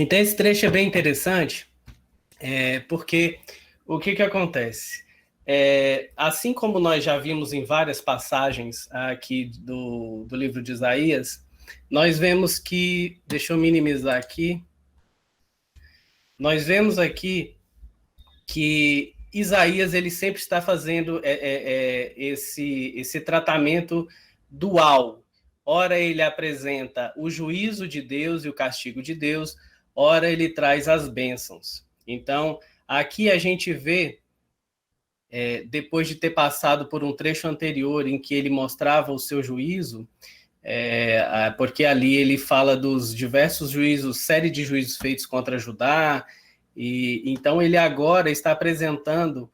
Então, esse trecho é bem interessante, porque o que acontece? Assim como nós já vimos em várias passagens aqui do livro de Isaías, nós vemos que, deixa eu minimizar aqui, nós vemos aqui que Isaías ele sempre está fazendo esse tratamento dual. Ora ele apresenta o juízo de Deus e o castigo de Deus, ora ele traz as bênçãos. Então, aqui a gente vê, depois de ter passado por um trecho anterior em que ele mostrava o seu juízo, porque ali ele fala dos diversos juízos, série de juízos feitos contra Judá, e então ele agora está apresentando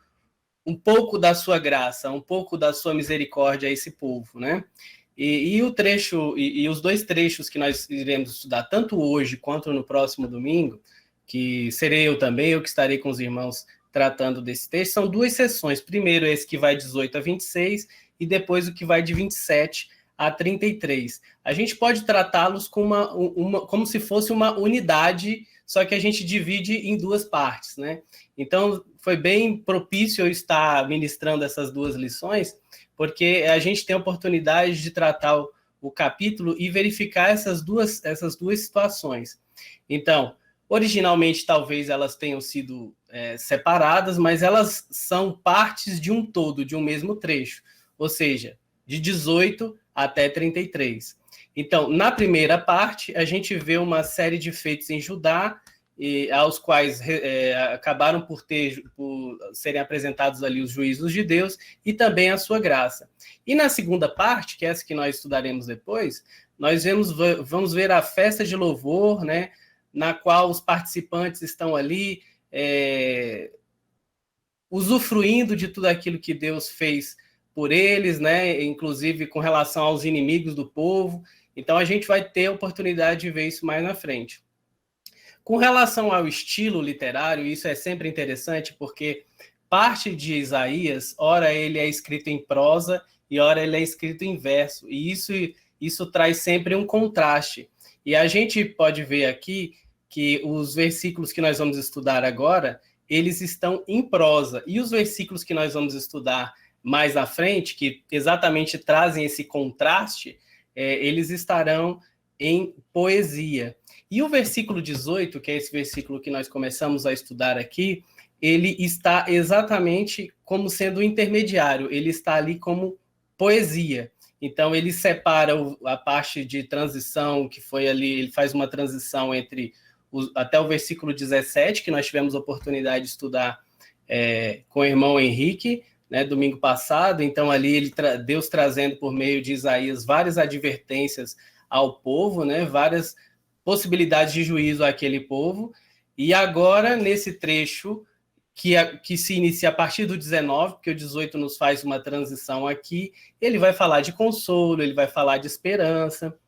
um pouco da sua graça, um pouco da sua misericórdia a esse povo, né? E o trecho, e os dois trechos que nós iremos estudar, tanto hoje quanto no próximo domingo, que serei eu também, eu que estarei com os irmãos tratando desse texto, são duas sessões. Primeiro esse que vai de 18 a 26, e depois o que vai de 27 a 33. A gente pode tratá-los como se fosse uma unidade, só que a gente divide em duas partes, né? Então, foi bem propício eu estar ministrando essas duas lições, porque a gente tem a oportunidade de tratar o capítulo e verificar essas duas situações. Então, originalmente, talvez elas tenham sido separadas, mas elas são partes de um todo, de um mesmo trecho, ou seja, de 18 até 33. Então, na primeira parte, a gente vê uma série de feitos em Judá, aos quais acabaram por serem apresentados ali os juízos de Deus e também a sua graça. E na segunda parte, que é essa que nós estudaremos depois, nós vamos ver a festa de louvor, né, na qual os participantes estão ali usufruindo de tudo aquilo que Deus fez por eles, né, inclusive com relação aos inimigos do povo. Então a gente vai ter a oportunidade de ver isso mais na frente. Com relação ao estilo literário, isso é sempre interessante, porque parte de Isaías, ora ele é escrito em prosa e ora ele é escrito em verso, e isso traz sempre um contraste. E a gente pode ver aqui que os versículos que nós vamos estudar agora, eles estão em prosa, e os versículos que nós vamos estudar mais à frente, que exatamente trazem esse contraste, eles estarão em poesia. E o versículo 18, que é esse versículo que nós começamos a estudar aqui, ele está exatamente como sendo intermediário, ele está ali como poesia. Então, ele separa a parte de transição, que foi ali, ele faz uma transição entre até o versículo 17, que nós tivemos a oportunidade de estudar com o irmão Henrique, né, domingo passado. Então, ali, Deus trazendo por meio de Isaías várias advertências ao povo, né, várias possibilidades de juízo àquele povo, e agora, nesse trecho, que se inicia a partir do 19, porque o 18 nos faz uma transição aqui, ele vai falar de consolo, ele vai falar de esperança,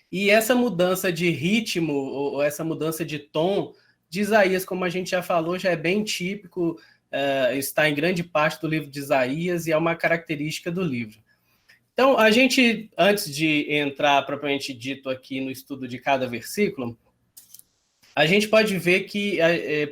e essa mudança de ritmo, ou essa mudança de tom de Isaías, como a gente já falou, já é bem típico, está em grande parte do livro de Isaías, e é uma característica do livro. Então, a gente, antes de entrar propriamente dito aqui no estudo de cada versículo, a gente pode ver que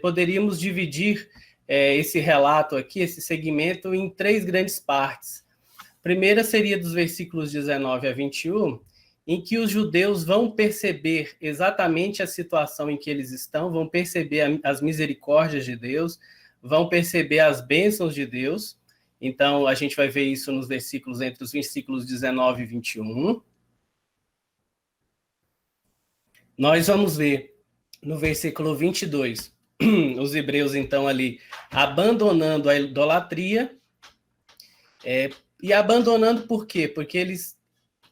poderíamos dividir esse relato aqui, esse segmento, em três grandes partes. A primeira seria dos versículos 19 a 21, em que os judeus vão perceber exatamente a situação em que eles estão, vão perceber as misericórdias de Deus, vão perceber as bênçãos de Deus. Então, a gente vai ver isso nos versículos, entre os versículos 19 e 21. Nós vamos ver no versículo 22, os hebreus, então, ali, abandonando a idolatria. E abandonando por quê? Porque eles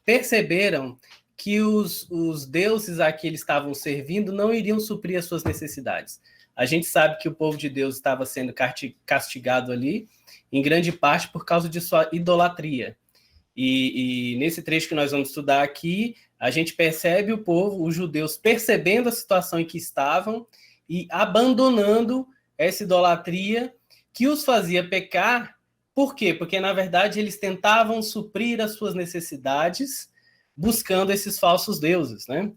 perceberam que os deuses a que eles estavam servindo não iriam suprir as suas necessidades. A gente sabe que o povo de Deus estava sendo castigado ali, em grande parte por causa de sua idolatria. E nesse trecho que nós vamos estudar aqui, a gente percebe o povo, os judeus, percebendo a situação em que estavam e abandonando essa idolatria que os fazia pecar. Por quê? Porque, na verdade, eles tentavam suprir as suas necessidades buscando esses falsos deuses, né?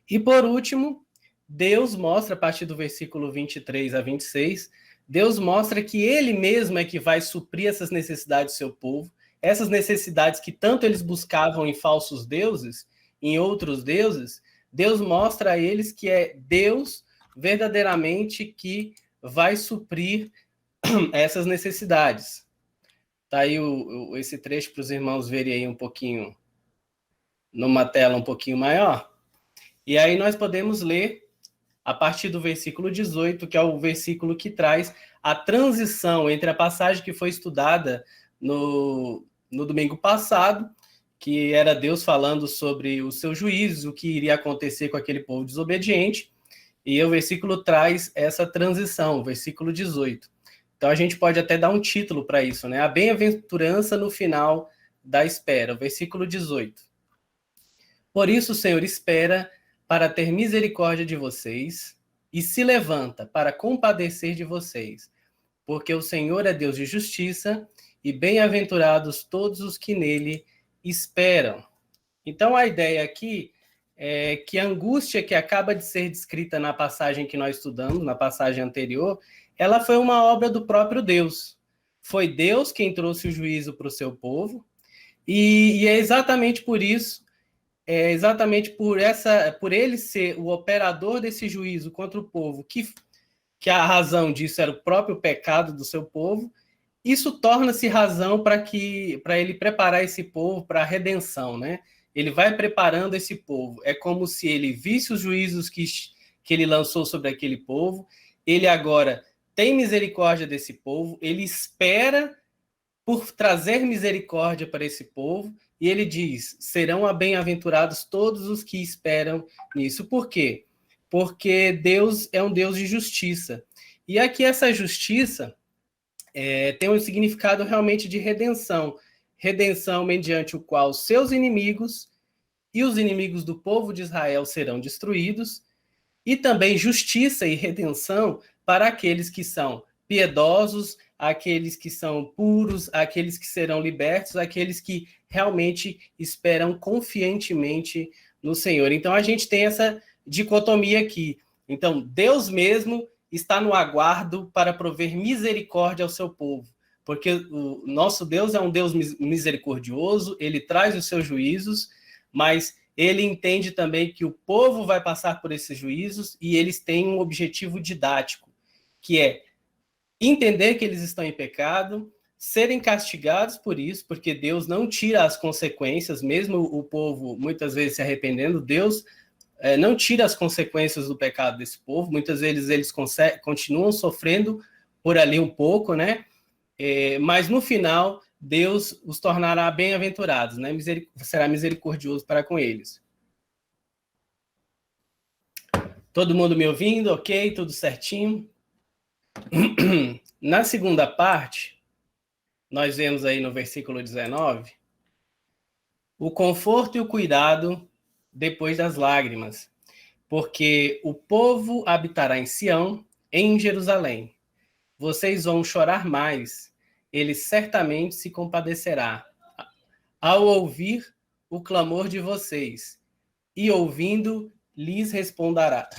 E, por último, Deus mostra, a partir do versículo 23 a 26, Deus mostra que ele mesmo é que vai suprir essas necessidades do seu povo, essas necessidades que tanto eles buscavam em falsos deuses, em outros deuses. Deus mostra a eles que é Deus verdadeiramente que vai suprir essas necessidades. Tá aí esse trecho para os irmãos verem aí um pouquinho, numa tela um pouquinho maior. E aí nós podemos ler a partir do versículo 18, que é o versículo que traz a transição entre a passagem que foi estudada no domingo passado, que era Deus falando sobre os seus juízos, o que iria acontecer com aquele povo desobediente, e o versículo traz essa transição, o versículo 18. Então a gente pode até dar um título para isso, né? A bem-aventurança no final da espera, o versículo 18. Por isso o Senhor espera para ter misericórdia de vocês e se levanta para compadecer de vocês, porque o Senhor é Deus de justiça e bem-aventurados todos os que nele esperam. Então a ideia aqui é que a angústia que acaba de ser descrita na passagem que nós estudamos, na passagem anterior, ela foi uma obra do próprio Deus. Foi Deus quem trouxe o juízo para o seu povo, e é exatamente por isso, por ele ser o operador desse juízo contra o povo, que a razão disso era o próprio pecado do seu povo, isso torna-se razão para ele preparar esse povo para a redenção, né? Ele vai preparando esse povo. É como se ele visse os juízos que ele lançou sobre aquele povo, ele agora tem misericórdia desse povo, ele espera por trazer misericórdia para esse povo, e ele diz, serão bem-aventurados todos os que esperam nisso. Por quê? Porque Deus é um Deus de justiça. E aqui essa justiça tem um significado realmente de redenção. Redenção mediante o qual seus inimigos e os inimigos do povo de Israel serão destruídos, e também justiça e redenção para aqueles que são piedosos, aqueles que são puros, aqueles que serão libertos, aqueles que realmente esperam confiantemente no Senhor. Então a gente tem essa dicotomia aqui. Então Deus mesmo está no aguardo para prover misericórdia ao seu povo, porque o nosso Deus é um Deus misericordioso, ele traz os seus juízos, mas ele entende também que o povo vai passar por esses juízos e eles têm um objetivo didático, que é entender que eles estão em pecado, serem castigados por isso, porque Deus não tira as consequências, mesmo o povo muitas vezes se arrependendo, Deus não tira as consequências do pecado desse povo, muitas vezes eles continuam sofrendo por ali um pouco, né? Mas no final, Deus os tornará bem-aventurados, né? Será misericordioso para com eles. Todo mundo me ouvindo? Ok? Tudo certinho? Na segunda parte, nós vemos aí no versículo 19, o conforto e o cuidado depois das lágrimas, porque o povo habitará em Sião, em Jerusalém. Vocês vão chorar mais, ele certamente se compadecerá ao ouvir o clamor de vocês, e ouvindo, lhes responderá.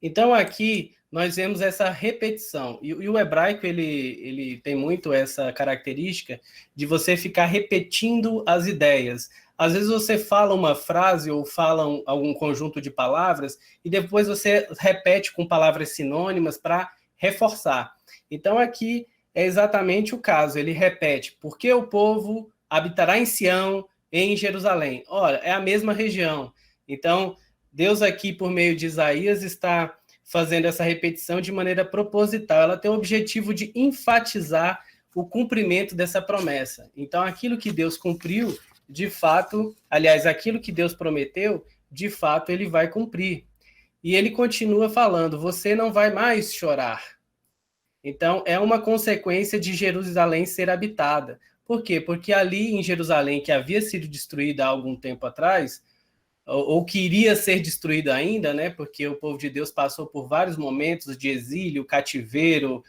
Então aqui nós vemos essa repetição, e o hebraico ele tem muito essa característica de você ficar repetindo as ideias. Às vezes você fala uma frase ou fala algum conjunto de palavras e depois você repete com palavras sinônimas para reforçar. Então aqui é exatamente o caso, ele repete, porque o povo habitará em Sião, em Jerusalém. Olha, é a mesma região. Então, Deus aqui, por meio de Isaías, está fazendo essa repetição de maneira proposital. Ela tem o objetivo de enfatizar o cumprimento dessa promessa. Então, aquilo que Deus cumpriu, de fato, aliás, aquilo que Deus prometeu, de fato, ele vai cumprir. E ele continua falando, você não vai mais chorar. Então, é uma consequência de Jerusalém ser habitada. Por quê? Porque ali em Jerusalém, que havia sido destruída há algum tempo atrás, ou que iria ser destruída ainda, né? Porque o povo de Deus passou por vários momentos de exílio, cativeiro,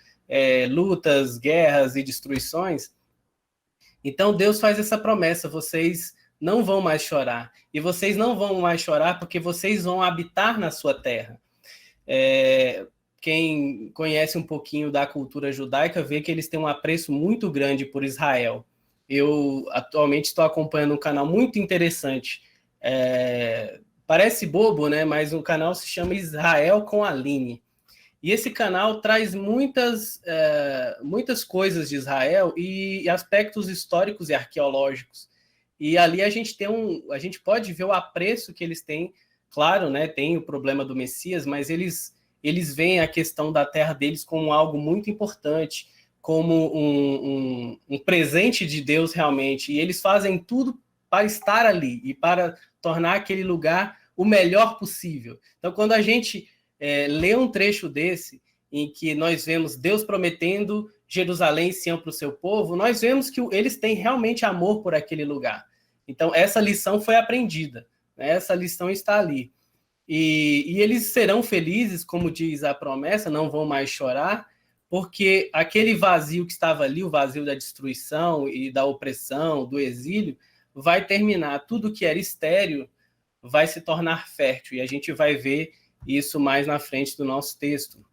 lutas, guerras e destruições. Então, Deus faz essa promessa, vocês não vão mais chorar. E vocês não vão mais chorar porque vocês vão habitar na sua terra. Quem conhece um pouquinho da cultura judaica vê que eles têm um apreço muito grande por Israel. Eu atualmente estou acompanhando um canal muito interessante. Parece bobo, né? Mas o canal se chama Israel com Aline. E esse canal traz muitas coisas de Israel e aspectos históricos e arqueológicos. E ali a gente pode ver o apreço que eles têm. Claro, né? Tem o problema do Messias, mas eles veem a questão da terra deles como algo muito importante, como um presente de Deus realmente. E eles fazem tudo para estar ali e para tornar aquele lugar o melhor possível. Então, quando a gente lê um trecho desse, em que nós vemos Deus prometendo Jerusalém e Sião para o seu povo, nós vemos que eles têm realmente amor por aquele lugar. Então, essa lição foi aprendida, né? Essa lição está ali. E eles serão felizes, como diz a promessa, não vão mais chorar, porque aquele vazio que estava ali, o vazio da destruição e da opressão, do exílio, vai terminar. Tudo que era estéril vai se tornar fértil, e a gente vai ver isso mais na frente do nosso texto.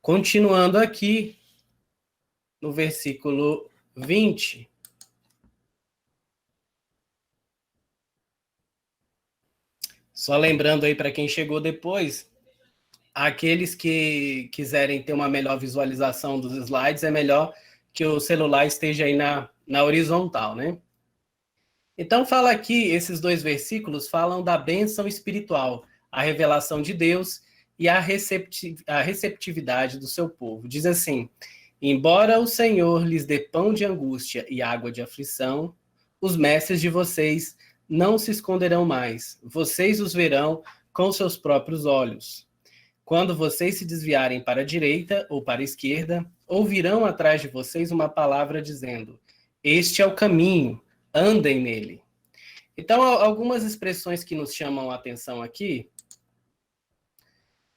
Continuando aqui, no versículo 20. Só lembrando aí para quem chegou depois, aqueles que quiserem ter uma melhor visualização dos slides, é melhor que o celular esteja aí na horizontal, né? Então fala aqui, esses 2 versículos falam da bênção espiritual, a revelação de Deus e a receptividade do seu povo. Diz assim: embora o Senhor lhes dê pão de angústia e água de aflição, os mestres de vocês não se esconderão mais. Vocês os verão com seus próprios olhos. Quando vocês se desviarem para a direita ou para a esquerda, ouvirão atrás de vocês uma palavra dizendo: este é o caminho, andem nele. Então, algumas expressões que nos chamam a atenção aqui.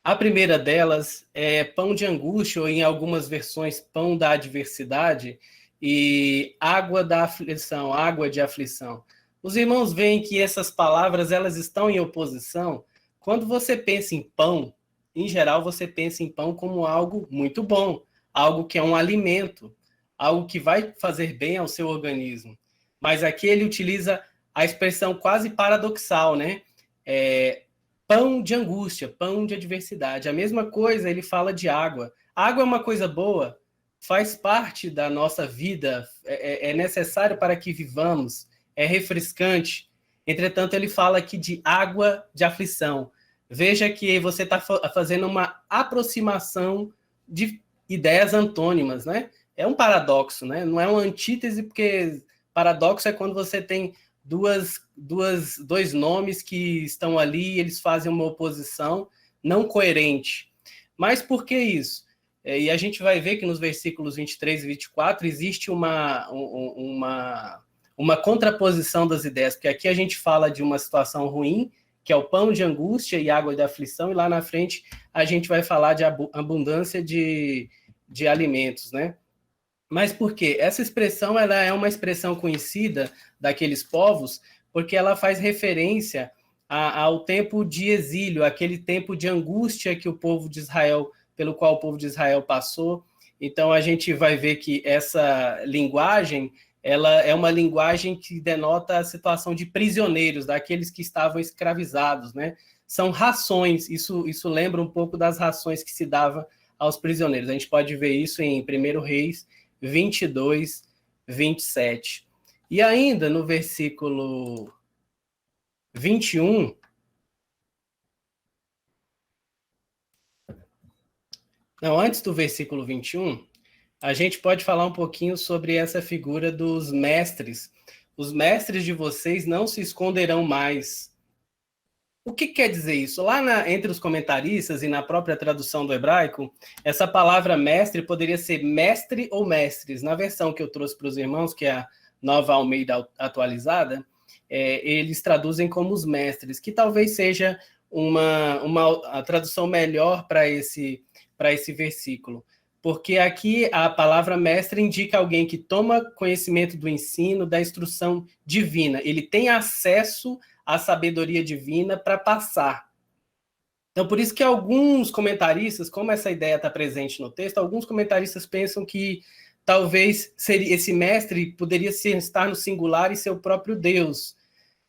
A primeira delas é pão de angústia, ou em algumas versões, pão da adversidade, e água da aflição, água de aflição. Os irmãos veem que essas palavras elas estão em oposição. Quando você pensa em pão, em geral você pensa em pão como algo muito bom, algo que é um alimento, algo que vai fazer bem ao seu organismo. Mas aqui ele utiliza a expressão quase paradoxal, né? Pão de angústia, pão de adversidade. A mesma coisa ele fala de água. Água é uma coisa boa, faz parte da nossa vida, é necessário para que vivamos, é refrescante. Entretanto, ele fala aqui de água de aflição. Veja que você está fazendo uma aproximação de ideias antônimas, né? É um paradoxo, né? Não é uma antítese, porque paradoxo é quando você tem dois nomes que estão ali e eles fazem uma oposição não coerente. Mas por que isso? E a gente vai ver que nos versículos 23 e 24 existe uma contraposição das ideias, porque aqui a gente fala de uma situação ruim, que é o pão de angústia e água de aflição, e lá na frente a gente vai falar de abundância de alimentos, né? Mas por quê? Essa expressão ela é uma expressão conhecida daqueles povos, porque ela faz referência ao tempo de exílio, aquele tempo de angústia que o povo de Israel, pelo qual o povo de Israel passou. Então a gente vai ver que essa linguagem, ela é uma linguagem que denota a situação de prisioneiros, daqueles que estavam escravizados, né? São rações, isso lembra um pouco das rações que se dava aos prisioneiros. A gente pode ver isso em 1 Reis 22, 27. E ainda no versículo 21, antes do versículo 21, a gente pode falar um pouquinho sobre essa figura dos mestres. Os mestres de vocês não se esconderão mais. O que quer dizer isso? Lá entre os comentaristas e na própria tradução do hebraico, essa palavra mestre poderia ser mestre ou mestres. Na versão que eu trouxe para os irmãos, que é a Nova Almeida atualizada, eles traduzem como os mestres, que talvez seja a tradução melhor para esse versículo. Porque aqui a palavra mestre indica alguém que toma conhecimento do ensino, da instrução divina. Ele tem acesso à sabedoria divina para passar. Então, por isso que alguns comentaristas, como essa ideia está presente no texto, alguns comentaristas pensam que talvez esse mestre poderia estar no singular e ser o próprio Deus.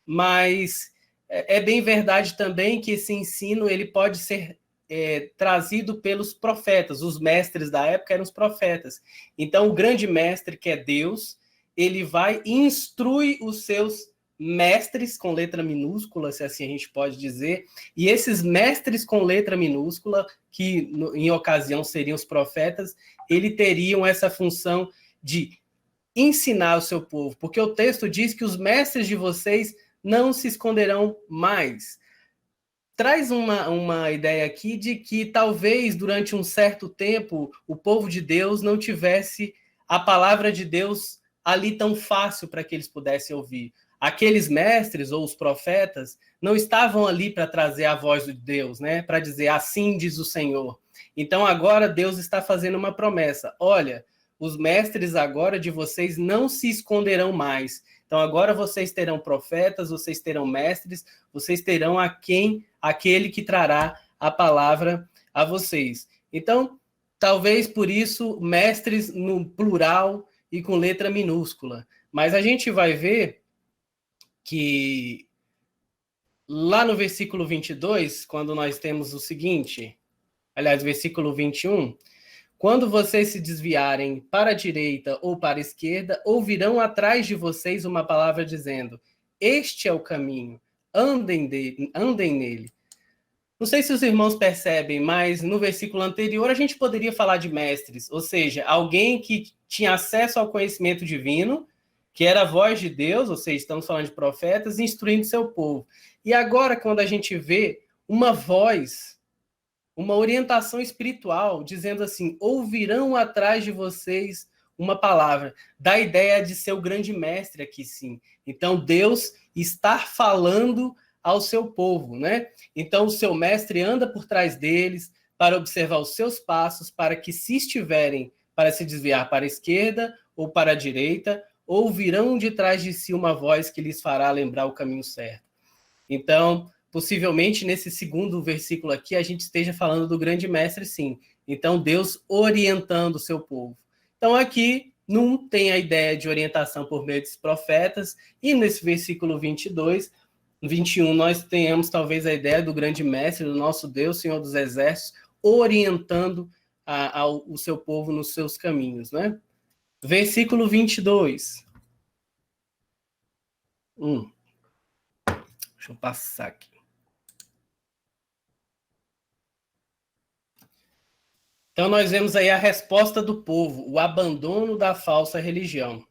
Mas é bem verdade também que esse ensino ele pode ser trazido pelos profetas. Os mestres da época eram os profetas. Então, o grande mestre, que é Deus, ele vai e instrui os seus mestres com letra minúscula, se assim a gente pode dizer, e esses mestres com letra minúscula, que em ocasião seriam os profetas, eles teriam essa função de ensinar o seu povo, porque o texto diz que os mestres de vocês não se esconderão mais. Traz uma ideia aqui de que talvez durante um certo tempo o povo de Deus não tivesse a palavra de Deus ali tão fácil para que eles pudessem ouvir. Aqueles mestres ou os profetas não estavam ali para trazer a voz de Deus, né? Para dizer assim diz o Senhor. Então agora Deus está fazendo uma promessa. Olha, os mestres agora de vocês não se esconderão mais. Então agora vocês terão profetas, vocês terão mestres, vocês terão aquele que trará a palavra a vocês. Então, talvez por isso, mestres no plural e com letra minúscula. Mas a gente vai ver que lá no versículo 22, quando nós temos o seguinte, aliás, versículo 21, quando vocês se desviarem para a direita ou para a esquerda, ouvirão atrás de vocês uma palavra dizendo, este é o caminho, andem nele. Não sei se os irmãos percebem, mas no versículo anterior a gente poderia falar de mestres, ou seja, alguém que tinha acesso ao conhecimento divino, que era a voz de Deus, ou seja, estamos falando de profetas, instruindo seu povo. E agora, quando a gente vê uma voz, uma orientação espiritual, dizendo assim, ouvirão atrás de vocês uma palavra, dá a ideia de ser o grande mestre aqui, sim. Então, Deus está falando ao seu povo, né? Então, o seu mestre anda por trás deles para observar os seus passos, para que se estiverem para se desviar para a esquerda ou para a direita, ouvirão de trás de si uma voz que lhes fará lembrar o caminho certo. Então, possivelmente, nesse segundo versículo aqui, a gente esteja falando do grande mestre, sim. Então, Deus orientando o seu povo. Então, aqui, não tem a ideia de orientação por meio dos profetas, e nesse versículo 22, 21, nós tenhamos talvez a ideia do grande mestre, do nosso Deus, Senhor dos Exércitos, orientando o seu povo nos seus caminhos, né? Versículo 22. Deixa eu passar aqui. Então, nós vemos aí a resposta do povo, o abandono da falsa religião.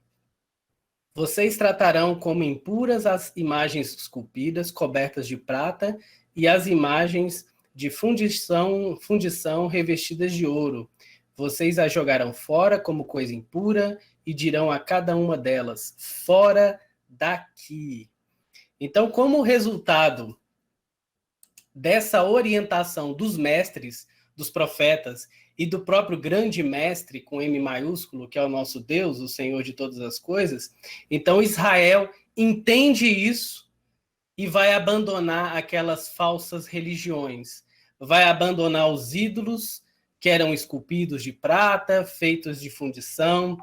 Vocês tratarão como impuras as imagens esculpidas, cobertas de prata, e as imagens de fundição revestidas de ouro. Vocês as jogarão fora como coisa impura e dirão a cada uma delas, fora daqui. Então, como resultado dessa orientação dos mestres, dos profetas e do próprio grande mestre, com M maiúsculo, que é o nosso Deus, o Senhor de todas as coisas, então Israel entende isso e vai abandonar aquelas falsas religiões, vai abandonar os ídolos que eram esculpidos de prata, feitos de fundição,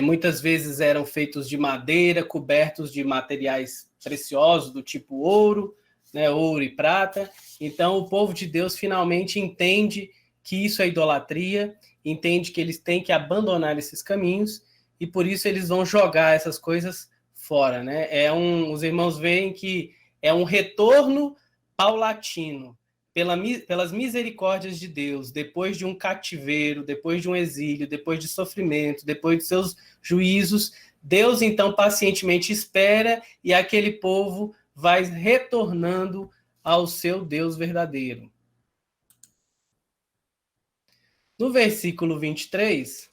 muitas vezes eram feitos de madeira, cobertos de materiais preciosos do tipo ouro, né, ouro e prata. Então o povo de Deus finalmente entende que isso é idolatria, entende que eles têm que abandonar esses caminhos e por isso eles vão jogar essas coisas fora, né? Os irmãos veem que é um retorno paulatino pelas misericórdias de Deus, depois de um cativeiro, depois de um exílio, depois de sofrimento, depois de seus juízos, Deus então pacientemente espera e aquele povo vai retornando ao seu Deus verdadeiro. No versículo 23,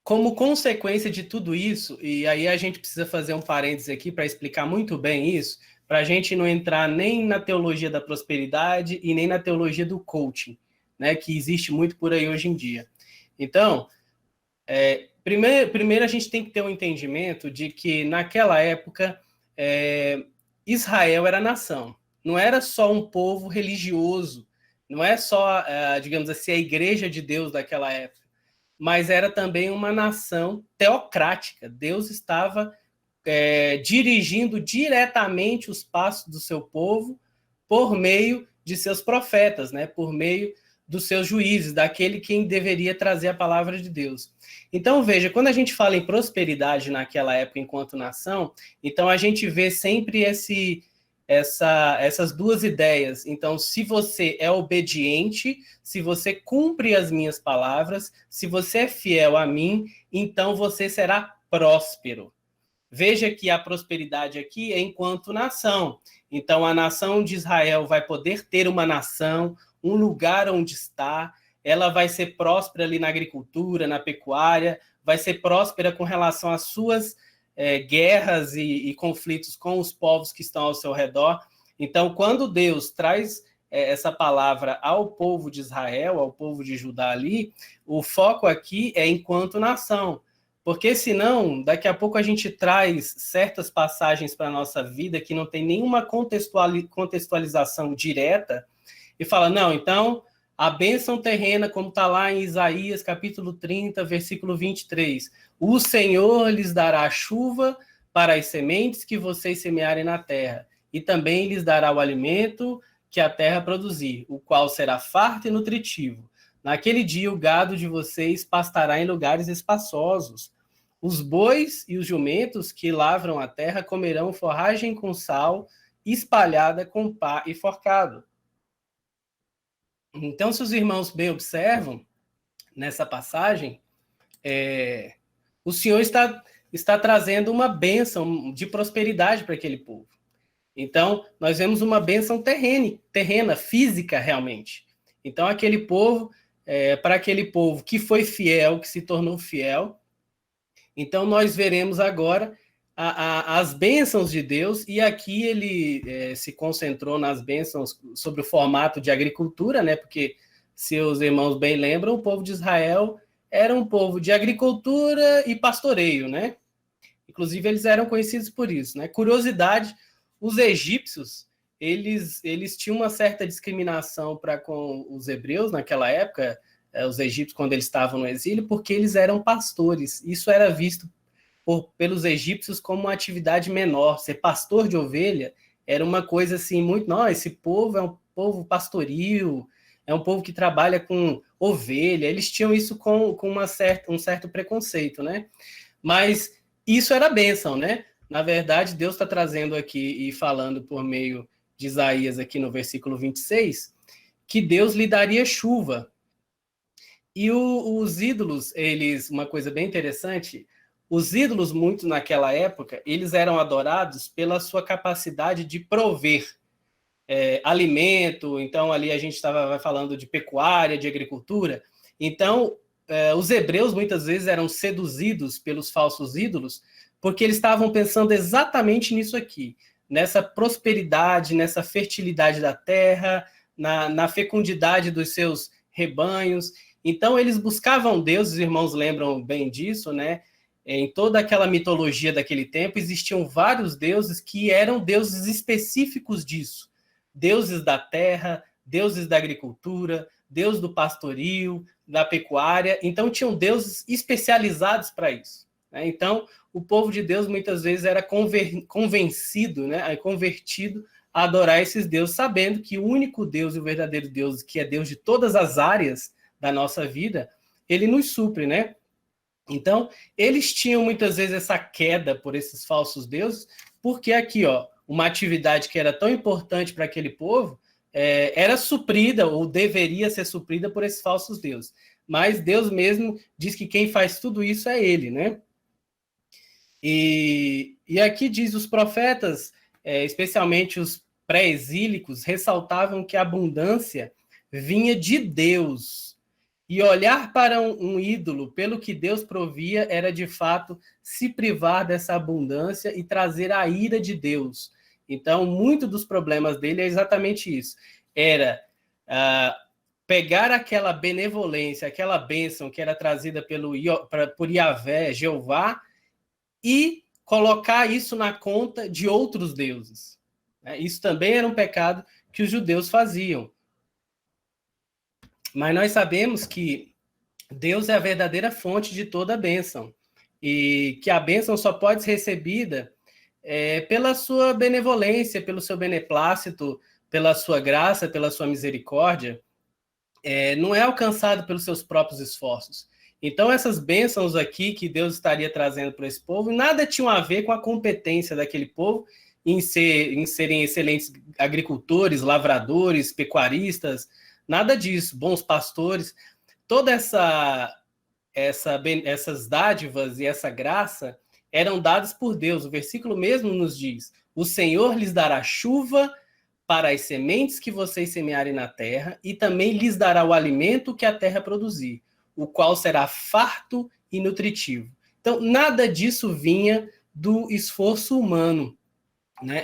como consequência de tudo isso, e aí a gente precisa fazer um parênteses aqui para explicar muito bem isso, para a gente não entrar nem na teologia da prosperidade e nem na teologia do coaching. né, que existe muito por aí hoje em dia. Então, primeiro a gente tem que ter um entendimento de que, naquela época, Israel era nação. Não era só um povo religioso, não é só, digamos assim, a igreja de Deus daquela época, mas era também uma nação teocrática. Deus estava dirigindo diretamente os passos do seu povo por meio de seus profetas, né? Por meio dos seus juízes, daquele quem deveria trazer a palavra de Deus. Então, veja, quando a gente fala em prosperidade naquela época enquanto nação, então a gente vê sempre essas duas ideias. Então, se você é obediente, se você cumpre as minhas palavras, se você é fiel a mim, então você será próspero. Veja que a prosperidade aqui é enquanto nação. Então, a nação de Israel vai poder ter uma nação, um lugar onde está, ela vai ser próspera ali na agricultura, na pecuária, vai ser próspera com relação às suas guerras e conflitos com os povos que estão ao seu redor. Então, quando Deus traz essa palavra ao povo de Israel, ao povo de Judá ali, o foco aqui é enquanto nação. Porque senão, daqui a pouco a gente traz certas passagens para a nossa vida que não tem nenhuma contextualização direta e fala, não, então a bênção terrena, como está lá em Isaías capítulo 30, versículo 23, o Senhor lhes dará chuva para as sementes que vocês semearem na terra, e também lhes dará o alimento que a terra produzir, o qual será farto e nutritivo. Naquele dia o gado de vocês pastará em lugares espaçosos. Os bois e os jumentos que lavram a terra comerão forragem com sal, espalhada com pá e forcado. Então, se os irmãos bem observam, nessa passagem, o Senhor está trazendo uma bênção de prosperidade para aquele povo. Então, nós vemos uma bênção terrena, física, realmente. Então, aquele povo, para aquele povo que foi fiel, que se tornou fiel, então nós veremos agora as bênçãos de Deus, e aqui ele se concentrou nas bênçãos sobre o formato de agricultura, né? Porque, se os irmãos bem lembram, o povo de Israel era um povo de agricultura e pastoreio, né? Inclusive, eles eram conhecidos por isso, né? Curiosidade, os egípcios, eles tinham uma certa discriminação para com os hebreus naquela época, os egípcios, quando eles estavam no exílio, porque eles eram pastores. Isso era visto pelos egípcios como uma atividade menor. Ser pastor de ovelha era uma coisa assim, muito... Não, esse povo é um povo pastoril, é um povo que trabalha com ovelha. Eles tinham isso com um certo preconceito, né? Mas isso era bênção, né? Na verdade, Deus está trazendo aqui e falando por meio de Isaías, aqui no versículo 26, que Deus lhe daria chuva. E os ídolos, uma coisa bem interessante, os ídolos, muito naquela época, eles eram adorados pela sua capacidade de prover alimento. Então, ali a gente estava falando de pecuária, de agricultura. Então, os hebreus, muitas vezes, eram seduzidos pelos falsos ídolos, porque eles estavam pensando exatamente nisso aqui, nessa prosperidade, nessa fertilidade da terra, na fecundidade dos seus rebanhos. Então, eles buscavam Deus, os irmãos lembram bem disso, né? Em toda aquela mitologia daquele tempo, existiam vários deuses que eram deuses específicos disso. Deuses da terra, deuses da agricultura, deus do pastoril, da pecuária. Então, tinham deuses especializados para isso, né? Então, o povo de Deus, muitas vezes, era convencido, né? Convertido a adorar esses deuses, sabendo que o único Deus e o verdadeiro Deus, que é Deus de todas as áreas da nossa vida, ele nos supre, né? Então, eles tinham muitas vezes essa queda por esses falsos deuses, porque aqui, ó, uma atividade que era tão importante para aquele povo era suprida, ou deveria ser suprida por esses falsos deuses. Mas Deus mesmo diz que quem faz tudo isso é ele, né? E aqui diz os profetas, especialmente os pré-exílicos, ressaltavam que a abundância vinha de Deus. E olhar para um ídolo pelo que Deus provia era, de fato, se privar dessa abundância e trazer a ira de Deus. Então, muito dos problemas dele é exatamente isso. Era pegar aquela benevolência, aquela bênção que era trazida por Yahvé, Jeová, e colocar isso na conta de outros deuses. Isso também era um pecado que os judeus faziam. Mas nós sabemos que Deus é a verdadeira fonte de toda a bênção, e que a bênção só pode ser recebida pela sua benevolência, pelo seu beneplácito, pela sua graça, pela sua misericórdia, não é alcançado pelos seus próprios esforços. Então, essas bênçãos aqui que Deus estaria trazendo para esse povo, nada tinham a ver com a competência daquele povo em serem excelentes agricultores, lavradores, pecuaristas, nada disso, bons pastores. Toda essas dádivas e essa graça eram dadas por Deus. O versículo mesmo nos diz: o Senhor lhes dará chuva para as sementes que vocês semearem na terra, e também lhes dará o alimento que a terra produzir, o qual será farto e nutritivo. Então, nada disso vinha do esforço humano, né?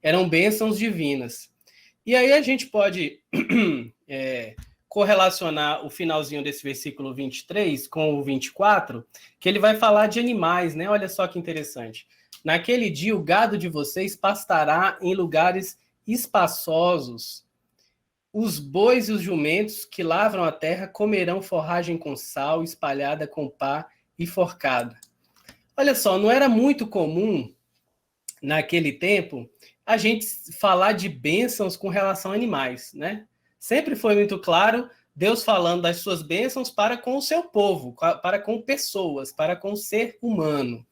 Eram bênçãos divinas. E aí a gente pode correlacionar o finalzinho desse versículo 23 com o 24, que ele vai falar de animais, né? Olha só que interessante. Naquele dia o gado de vocês pastará em lugares espaçosos. Os bois e os jumentos que lavram a terra comerão forragem com sal, espalhada com pá e forcada. Olha só, não era muito comum, naquele tempo, a gente falar de bênçãos com relação a animais, né? Sempre foi muito claro Deus falando das suas bênçãos para com o seu povo, para com pessoas, para com o ser humano.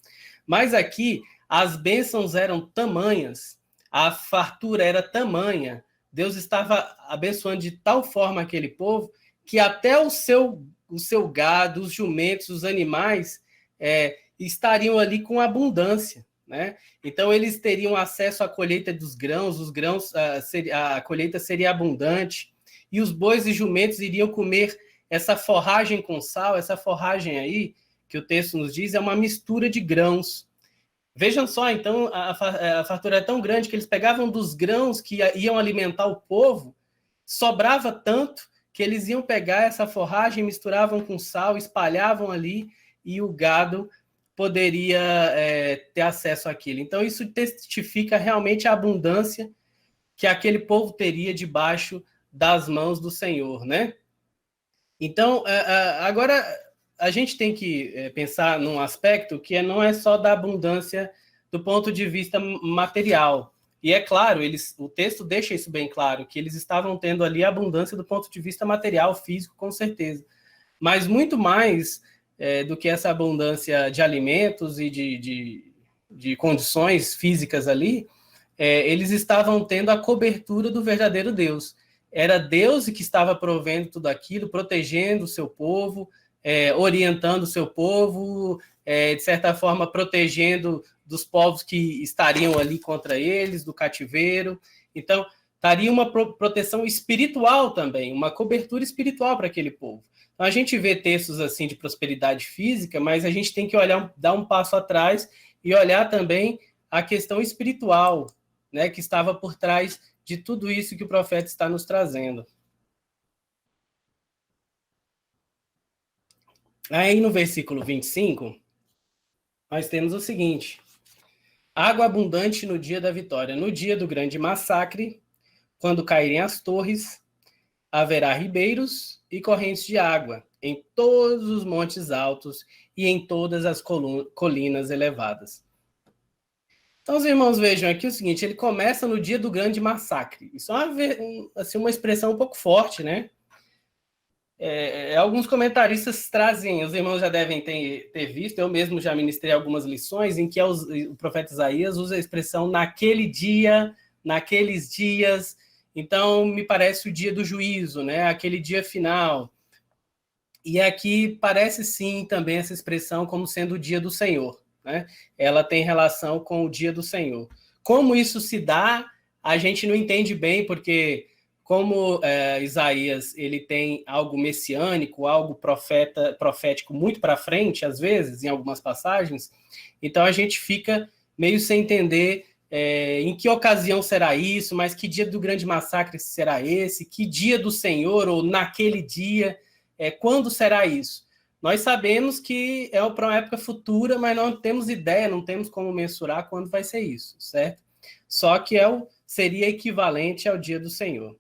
Mas aqui, as bênçãos eram tamanhas, a fartura era tamanha, Deus estava abençoando de tal forma aquele povo que até o seu gado, os jumentos, os animais estariam ali com abundância, né? Então eles teriam acesso à colheita dos grãos, os grãos, a colheita seria abundante, e os bois e jumentos iriam comer essa forragem com sal. Essa forragem aí, que o texto nos diz, é uma mistura de grãos. Vejam só, então, a fartura é tão grande que eles pegavam dos grãos que iam alimentar o povo, sobrava tanto que eles iam pegar essa forragem, misturavam com sal, espalhavam ali, e o gado poderia ter acesso àquilo. Então, isso testifica realmente a abundância que aquele povo teria debaixo das mãos do Senhor, né? Então, agora a gente tem que pensar num aspecto que não é só da abundância do ponto de vista material. E é claro, o texto deixa isso bem claro, que eles estavam tendo ali abundância do ponto de vista material, físico, com certeza. Mas muito mais do que essa abundância de alimentos e de condições físicas ali, eles estavam tendo a cobertura do verdadeiro Deus. Era Deus que estava provendo tudo aquilo, protegendo o seu povo, orientando o seu povo, de certa forma protegendo dos povos que estariam ali contra eles, do cativeiro. Então, estaria uma proteção espiritual também, uma cobertura espiritual para aquele povo. Então, a gente vê textos assim de prosperidade física, mas a gente tem que dar um passo atrás e olhar também a questão espiritual, né, que estava por trás de tudo isso que o profeta está nos trazendo. Aí no versículo 25, nós temos o seguinte: água abundante no dia da vitória. No dia do grande massacre, quando caírem as torres, haverá ribeiros e correntes de água em todos os montes altos e em todas as colinas elevadas. Então, os irmãos, vejam aqui o seguinte: ele começa no dia do grande massacre. Isso é uma expressão um pouco forte, né? Alguns comentaristas trazem, os irmãos já devem ter visto, eu mesmo já ministrei algumas lições, em que o profeta Isaías usa a expressão naquele dia, naqueles dias. Então, me parece o dia do juízo, né? Aquele dia final. E aqui parece sim também essa expressão como sendo o dia do Senhor, né? Ela tem relação com o dia do Senhor. Como isso se dá, a gente não entende bem, porque como Isaías ele tem algo messiânico, algo profético muito para frente, às vezes, em algumas passagens, então a gente fica meio sem entender em que ocasião será isso, mas que dia do grande massacre será esse, que dia do Senhor, ou naquele dia, quando será isso? Nós sabemos que é para uma época futura, mas não temos ideia, não temos como mensurar quando vai ser isso, certo? Só que seria equivalente ao dia do Senhor.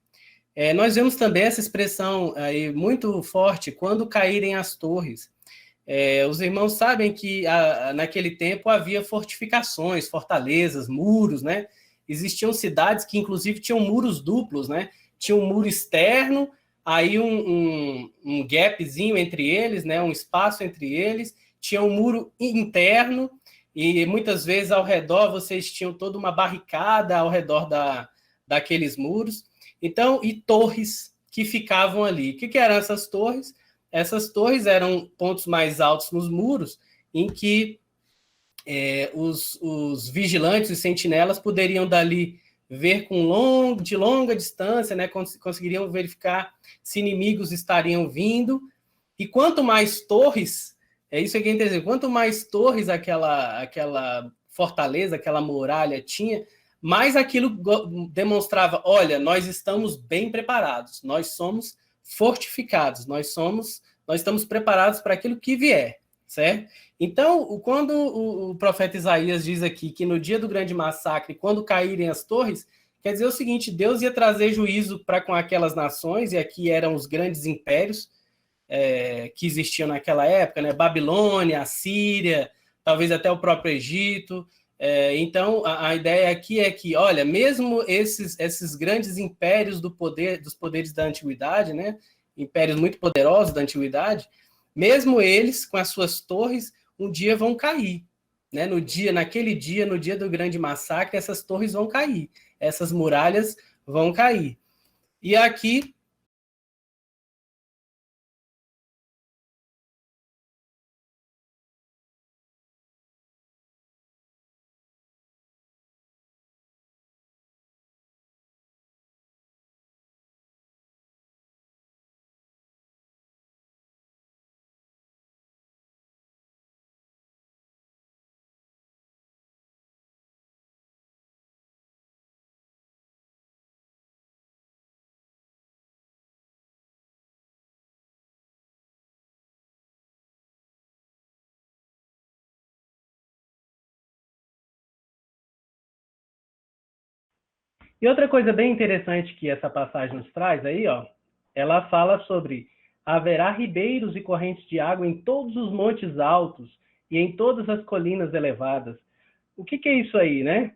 Nós vemos também essa expressão aí muito forte, quando caírem as torres. Os irmãos sabem que naquele tempo havia fortificações, fortalezas, muros, né? Existiam cidades que, inclusive, tinham muros duplos, né? Tinha um muro externo, aí um gapzinho entre eles, né? Um espaço entre eles, tinha um muro interno, e muitas vezes ao redor vocês tinham toda uma barricada ao redor daqueles muros. Então, e torres que ficavam ali. O que eram essas torres? Essas torres eram pontos mais altos nos muros, em que os vigilantes e sentinelas poderiam dali ver de longa distância, né, conseguiriam verificar se inimigos estariam vindo. E quanto mais torres, isso aqui é interessante, quanto mais torres aquela fortaleza, aquela muralha tinha, mais aquilo demonstrava, olha, nós estamos bem preparados, nós somos fortificados, nós estamos preparados para aquilo que vier, certo? Então, quando o profeta Isaías diz aqui que no dia do grande massacre, quando caírem as torres, quer dizer o seguinte, Deus ia trazer juízo para com aquelas nações, e aqui eram os grandes impérios que existiam naquela época, né? Babilônia, Assíria, talvez até o próprio Egito. Então, a ideia aqui é que, olha, mesmo esses grandes impérios dos poderes da antiguidade, né? Impérios muito poderosos da antiguidade, mesmo eles, com as suas torres, um dia vão cair. Né? Naquele dia, no dia do grande massacre, essas torres vão cair, essas muralhas vão cair. E aqui E outra coisa bem interessante que essa passagem nos traz aí, ó, ela fala sobre haverá ribeiros e correntes de água em todos os montes altos e em todas as colinas elevadas. O que é isso aí, né?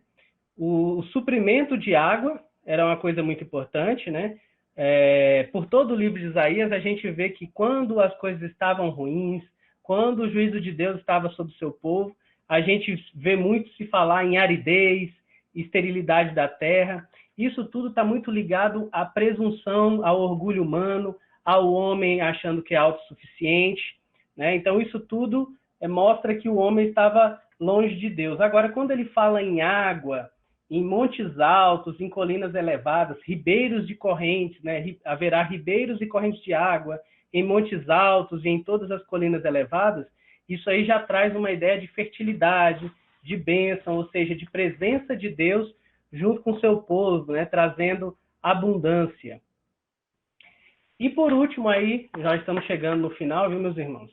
O suprimento de água era uma coisa muito importante, né? Por todo o livro de Isaías, a gente vê que quando as coisas estavam ruins, quando o juízo de Deus estava sobre o seu povo, a gente vê muito se falar em aridez, esterilidade da terra. Isso tudo está muito ligado à presunção, ao orgulho humano, ao homem achando que é autossuficiente, né? Então, isso tudo mostra que o homem estava longe de Deus. Agora, quando ele fala em água, em montes altos, em colinas elevadas, ribeiros de correntes, né? Haverá ribeiros e correntes de água em montes altos e em todas as colinas elevadas. Isso aí já traz uma ideia de fertilidade, de bênção, ou seja, de presença de Deus junto com o seu povo, né? Trazendo abundância. E por último aí, já estamos chegando no final, viu, meus irmãos?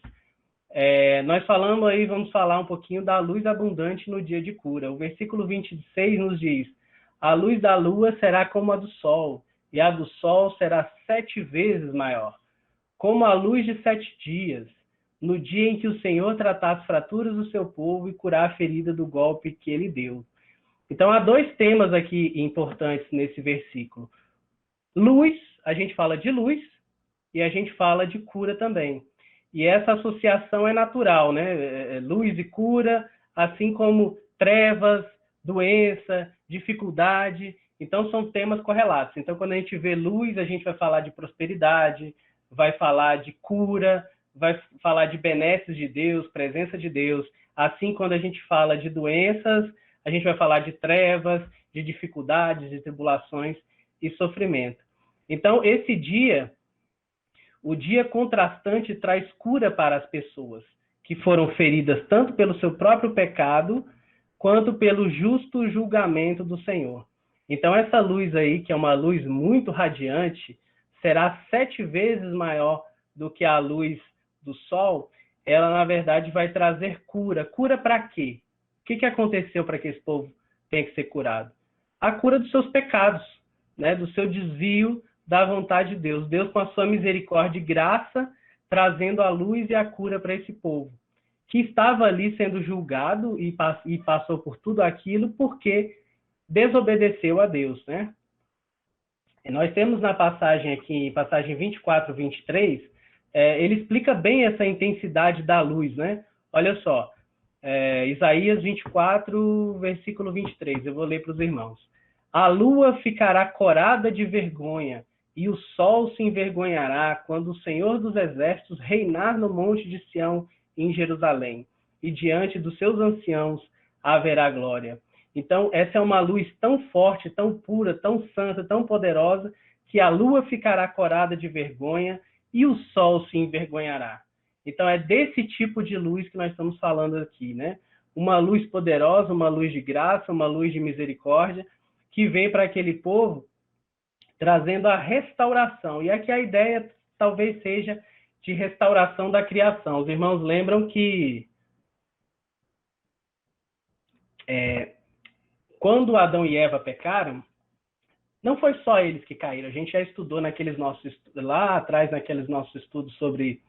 Nós falamos aí, vamos falar um pouquinho da luz abundante no dia de cura. O versículo 26 nos diz: a luz da lua será como a do sol, e a do sol será 7 vezes maior, como a luz de 7 dias, no dia em que o Senhor tratar as fraturas do seu povo e curar a ferida do golpe que ele deu. Então, há 2 temas aqui importantes nesse versículo. Luz, a gente fala de luz, e a gente fala de cura também. E essa associação é natural, né? Luz e cura, assim como trevas, doença, dificuldade. Então, são temas correlatos. Então, quando a gente vê luz, a gente vai falar de prosperidade, vai falar de cura, vai falar de benesses de Deus, presença de Deus. Assim, quando a gente fala de doenças, a gente vai falar de trevas, de dificuldades, de tribulações e sofrimento. Então, esse dia, o dia contrastante, traz cura para as pessoas que foram feridas tanto pelo seu próprio pecado, quanto pelo justo julgamento do Senhor. Então, essa luz aí, que é uma luz muito radiante, será 7 vezes maior do que a luz do sol. Ela, na verdade, vai trazer cura. Cura para quê? O que aconteceu para que esse povo tenha que ser curado? A cura dos seus pecados, né? Do seu desvio da vontade de Deus. Deus, com a sua misericórdia e graça, trazendo a luz e a cura para esse povo, que estava ali sendo julgado e passou por tudo aquilo porque desobedeceu a Deus, né? E nós temos na passagem aqui, passagem 24, 23, ele explica bem essa intensidade da luz, né? Olha só, Isaías 24, versículo 23, eu vou ler para os irmãos. A lua ficará corada de vergonha, e o sol se envergonhará quando o Senhor dos Exércitos reinar no monte de Sião, em Jerusalém, e diante dos seus anciãos haverá glória. Então, essa é uma luz tão forte, tão pura, tão santa, tão poderosa, que a lua ficará corada de vergonha e o sol se envergonhará. Então, é desse tipo de luz que nós estamos falando aqui, né? Uma luz poderosa, uma luz de graça, uma luz de misericórdia, que vem para aquele povo trazendo a restauração. E aqui a ideia talvez seja de restauração da criação. Os irmãos lembram que quando Adão e Eva pecaram, não foi só eles que caíram. A gente já estudou lá atrás, naqueles nossos estudos sobre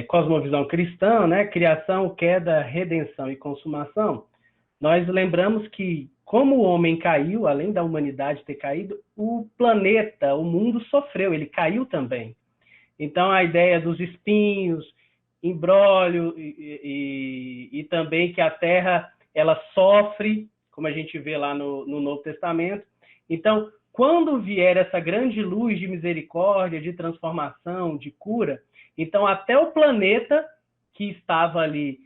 cosmovisão cristã, né? Criação, queda, redenção e consumação. Nós lembramos que, como o homem caiu, além da humanidade ter caído, o planeta, o mundo sofreu, ele caiu também. Então, a ideia dos espinhos, imbróglio e também que a terra ela sofre, como a gente vê lá no Novo Testamento. Então, quando vier essa grande luz de misericórdia, de transformação, de cura, então até o planeta que estava ali,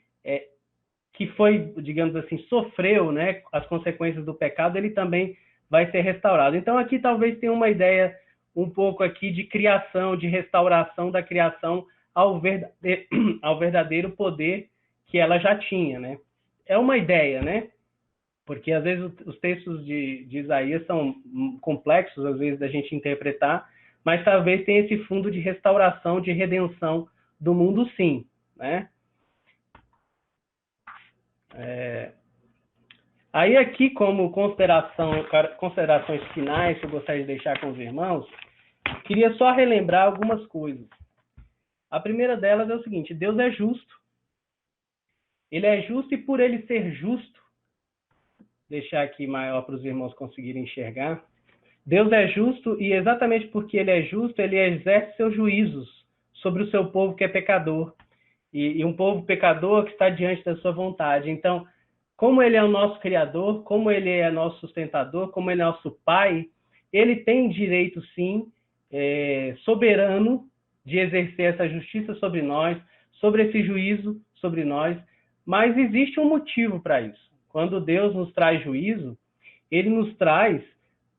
que foi, digamos assim, sofreu, né, as consequências do pecado, ele também vai ser restaurado. Então, aqui talvez tenha uma ideia um pouco aqui de criação, de restauração da criação ao verdadeiro poder que ela já tinha, né? É uma ideia, né? Porque às vezes os textos de Isaías são complexos, às vezes, da gente interpretar, mas talvez tenha esse fundo de restauração, de redenção do mundo, sim, né? Aí aqui, como considerações finais que eu gostaria de deixar com os irmãos, queria só relembrar algumas coisas. A primeira delas é o seguinte: Deus é justo. Ele é justo e por ele ser justo, deixar aqui maior para os irmãos conseguirem enxergar, Deus é justo e exatamente porque ele é justo, ele exerce seus juízos sobre o seu povo que é pecador. E um povo pecador que está diante da sua vontade. Então, como ele é o nosso Criador, como ele é nosso sustentador, como ele é nosso Pai, ele tem direito, sim, soberano, de exercer essa justiça sobre nós, sobre esse juízo sobre nós, mas existe um motivo para isso. Quando Deus nos traz juízo, ele nos traz,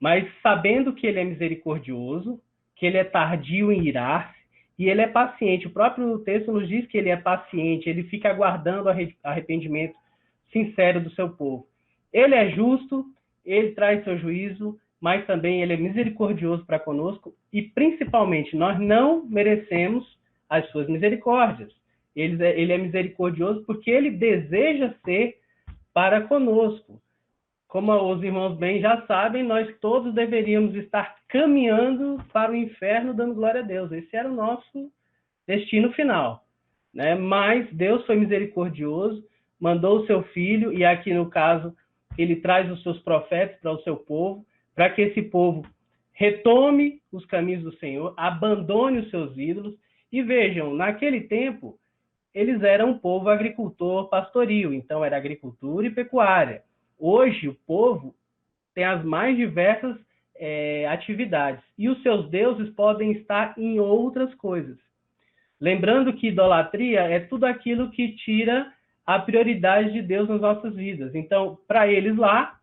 mas sabendo que ele é misericordioso, que ele é tardio em irar-se, e ele é paciente. O próprio texto nos diz que ele é paciente, ele fica aguardando o arrependimento sincero do seu povo. Ele é justo, ele traz seu juízo, mas também ele é misericordioso para conosco e, principalmente, nós não merecemos as suas misericórdias. Ele é misericordioso porque ele deseja ser para conosco. Como os irmãos bem já sabem, nós todos deveríamos estar caminhando para o inferno dando glória a Deus. Esse era o nosso destino final, né? Mas Deus foi misericordioso, mandou o seu Filho, e aqui no caso, ele traz os seus profetas para o seu povo, para que esse povo retome os caminhos do Senhor, abandone os seus ídolos, e vejam, naquele tempo, eles eram um povo agricultor pastoril, então era agricultura e pecuária. Hoje, o povo tem as mais diversas atividades, e os seus deuses podem estar em outras coisas. Lembrando que idolatria é tudo aquilo que tira a prioridade de Deus nas nossas vidas. Então, para eles lá,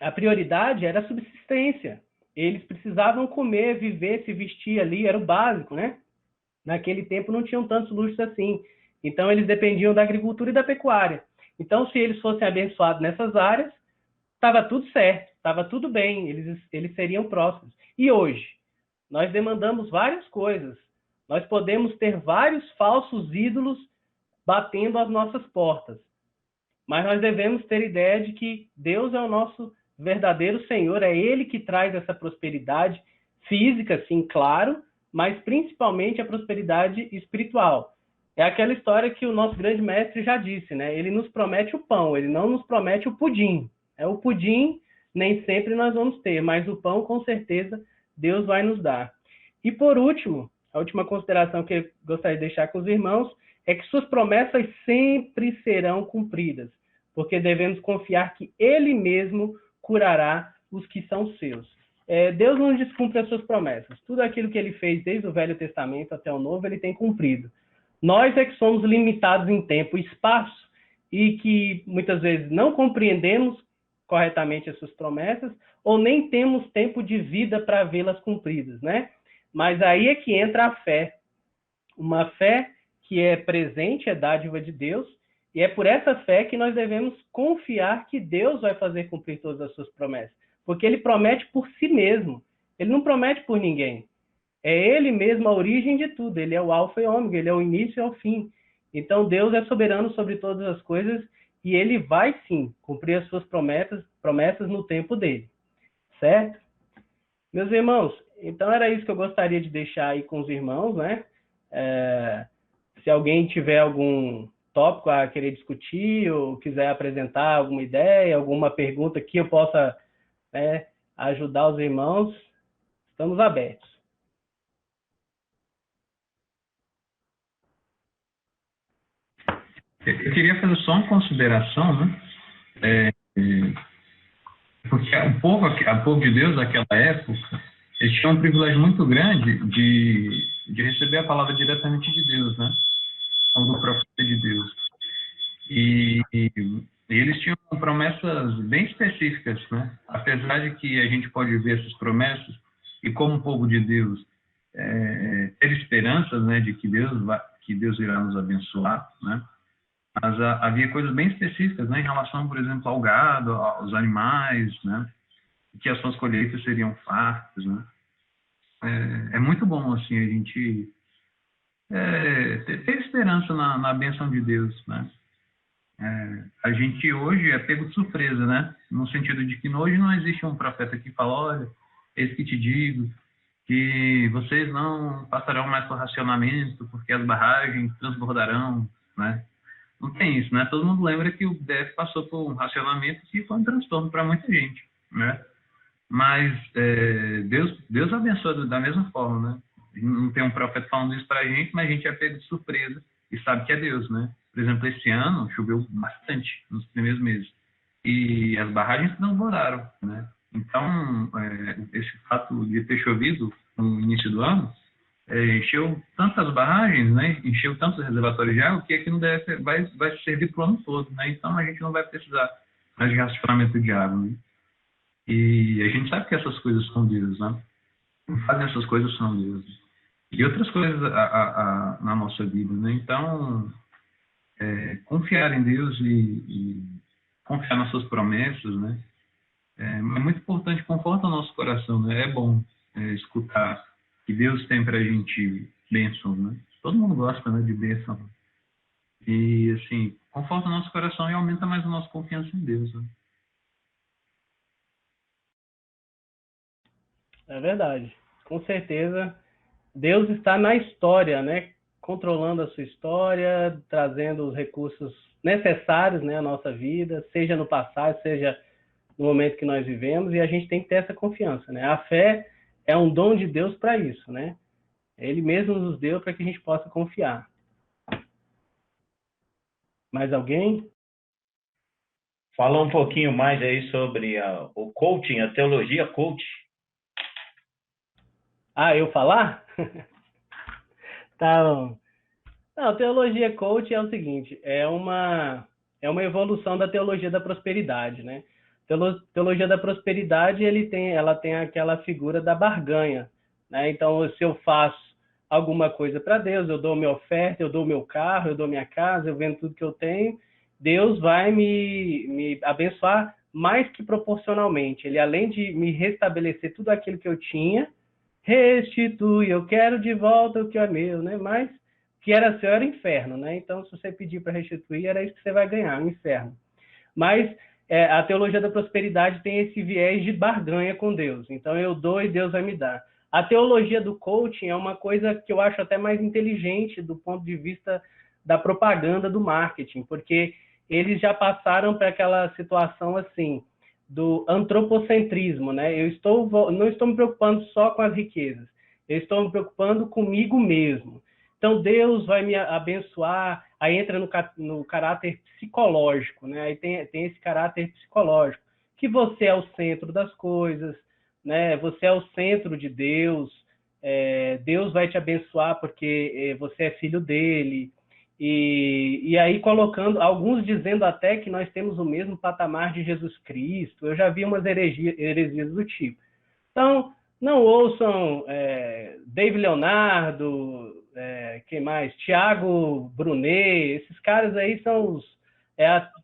a prioridade era a subsistência. Eles precisavam comer, viver, se vestir ali, era o básico, né? Naquele tempo não tinham tantos luxos assim. Então, eles dependiam da agricultura e da pecuária. Então, se eles fossem abençoados nessas áreas, estava tudo certo, estava tudo bem, eles seriam prósperos. E hoje, nós demandamos várias coisas. Nós podemos ter vários falsos ídolos batendo às nossas portas. Mas nós devemos ter ideia de que Deus é o nosso verdadeiro Senhor, é Ele que traz essa prosperidade física, sim, claro, mas principalmente a prosperidade espiritual. É aquela história que o nosso grande mestre já disse, né? Ele nos promete o pão, ele não nos promete o pudim. O pudim nem sempre nós vamos ter, mas o pão, com certeza, Deus vai nos dar. E por último, a última consideração que eu gostaria de deixar com os irmãos é que suas promessas sempre serão cumpridas, porque devemos confiar que Ele mesmo curará os que são seus. Deus não descumpre as suas promessas. Tudo aquilo que Ele fez desde o Velho Testamento até o Novo, Ele tem cumprido. Nós é que somos limitados em tempo e espaço e que muitas vezes não compreendemos corretamente as suas promessas ou nem temos tempo de vida para vê-las cumpridas, né? Mas aí é que entra a fé. Uma fé que é presente, é dádiva de Deus, e é por essa fé que nós devemos confiar que Deus vai fazer cumprir todas as suas promessas. Porque Ele promete por si mesmo. Ele não promete por ninguém. É Ele mesmo a origem de tudo. Ele é o alfa e ômega, Ele é o início e o fim. Então Deus é soberano sobre todas as coisas e Ele vai sim cumprir as suas promessas no tempo dele. Certo? Meus irmãos, então era isso que eu gostaria de deixar aí com os irmãos, né? Se alguém tiver algum tópico a querer discutir ou quiser apresentar alguma ideia, alguma pergunta que eu possa, né, ajudar os irmãos, estamos abertos. Eu queria fazer só uma consideração, né? Porque o povo de Deus daquela época, eles tinham um privilégio muito grande de receber a palavra diretamente de Deus, né? Ou do profeta de Deus. E eles tinham promessas bem específicas, né? Apesar de que a gente pode ver essas promessas e como povo de Deus ter esperanças, né, de que Deus irá nos abençoar, né? Mas havia coisas bem específicas, né, em relação, por exemplo, ao gado, aos animais, né, que as suas colheitas seriam fartas, né. É muito bom, assim, a gente ter esperança na bênção de Deus, né. A gente hoje é pego de surpresa, né, no sentido de que hoje não existe um profeta que fala, olha, eis que te digo que vocês não passarão mais por racionamento, porque as barragens transbordarão, né. Não tem isso, né? Todo mundo lembra que o DF passou por um racionamento que foi um transtorno para muita gente, né? Mas Deus abençoa da mesma forma, né? Não tem um profeta falando isso para a gente, mas a gente é pego de surpresa e sabe que é Deus, né? Por exemplo, esse ano choveu bastante nos primeiros meses e as barragens transbordaram, né? Então, esse fato de ter chovido no início do ano encheu tantas barragens, né? Encheu tantos reservatórios de água que aqui não vai servir para o ano todo, né? Então a gente não vai precisar mais de racionamento de água, né? E a gente sabe que essas coisas são Deus, né? Não fazem essas coisas são Deus. E outras coisas na nossa vida, né? Então, confiar em Deus e confiar nas suas promessas, né? É muito importante, conforta o nosso coração, né? É bom escutar que Deus tem pra gente bênção, né? Todo mundo gosta, né, de bênção. E, assim, conforta o nosso coração e aumenta mais a nossa confiança em Deus, né? É verdade. Com certeza, Deus está na história, né? Controlando a sua história, trazendo os recursos necessários, né, à nossa vida, seja no passado, seja no momento que nós vivemos, e a gente tem que ter essa confiança, né? A fé é um dom de Deus para isso, né? Ele mesmo nos deu para que a gente possa confiar. Mais alguém? Fala um pouquinho mais aí sobre o coaching, a teologia coach. Eu falar? Tá bom. Não, teologia coach é o seguinte, é uma evolução da teologia da prosperidade, né? Teologia da prosperidade, ela tem aquela figura da barganha, né? Então, se eu faço alguma coisa para Deus, eu dou minha oferta, eu dou meu carro, eu dou minha casa, eu vendo tudo que eu tenho, Deus vai me abençoar mais que proporcionalmente. Ele, além de me restabelecer tudo aquilo que eu tinha, restitui, eu quero de volta o que é meu, né? Mas que era seu era inferno, né? Então, se você pedir para restituir, era isso que você vai ganhar, um inferno. Mas a teologia da prosperidade tem esse viés de barganha com Deus. Então, eu dou e Deus vai me dar. A teologia do coaching é uma coisa que eu acho até mais inteligente do ponto de vista da propaganda do marketing, porque eles já passaram para aquela situação assim, do antropocentrismo, né? Não estou me preocupando só com as riquezas, eu estou me preocupando comigo mesmo. Então, Deus vai me abençoar, aí entra no caráter psicológico, né? Aí tem esse caráter psicológico, que você é o centro das coisas, né? Você é o centro de Deus, Deus vai te abençoar porque você é filho dele, e aí colocando, alguns dizendo até que nós temos o mesmo patamar de Jesus Cristo. Eu já vi umas heresias do tipo. Então, não ouçam David Leonardo, quem mais? Tiago Brunet, esses caras aí são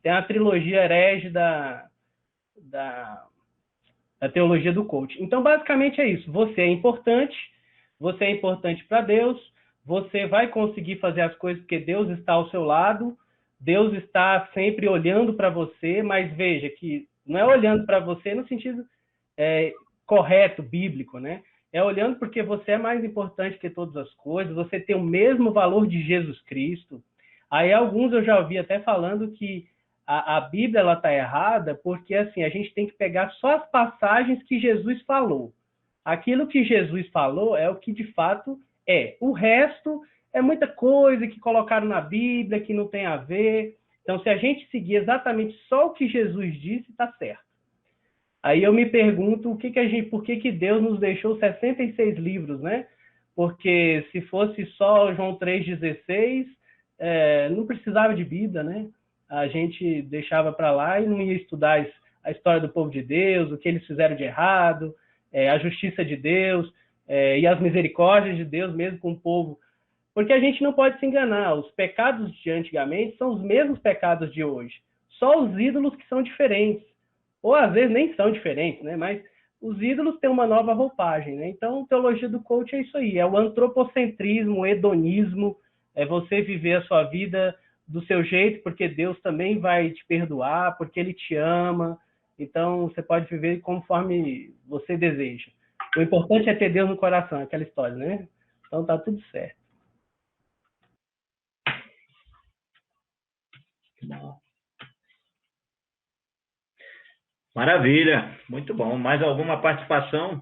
tem a trilogia herege da teologia do coaching. Então, basicamente é isso. Você é importante para Deus, você vai conseguir fazer as coisas porque Deus está ao seu lado, Deus está sempre olhando para você, mas veja que não é olhando para você no sentido correto, bíblico, né? É olhando porque você é mais importante que todas as coisas, você tem o mesmo valor de Jesus Cristo. Aí alguns eu já ouvi até falando que a Bíblia ela está errada porque assim, a gente tem que pegar só as passagens que Jesus falou. Aquilo que Jesus falou é o que de fato é. O resto é muita coisa que colocaram na Bíblia que não tem a ver. Então, se a gente seguir exatamente só o que Jesus disse, está certo. Aí eu me pergunto por que Deus nos deixou 66 livros, né? Porque se fosse só João 3,16, não precisava de Bíblia, né? A gente deixava para lá e não ia estudar a história do povo de Deus, o que eles fizeram de errado, a justiça de Deus e as misericórdias de Deus mesmo com o povo. Porque a gente não pode se enganar, os pecados de antigamente são os mesmos pecados de hoje, só os ídolos que são diferentes, ou às vezes nem são diferentes, né? Mas os ídolos têm uma nova roupagem, né? Então, a teologia do coach é isso aí, é o antropocentrismo, o hedonismo, é você viver a sua vida do seu jeito, porque Deus também vai te perdoar, porque Ele te ama. Então, você pode viver conforme você deseja. O importante é ter Deus no coração, aquela história, né? Então, tá tudo certo. Maravilha, muito bom. Mais alguma participação?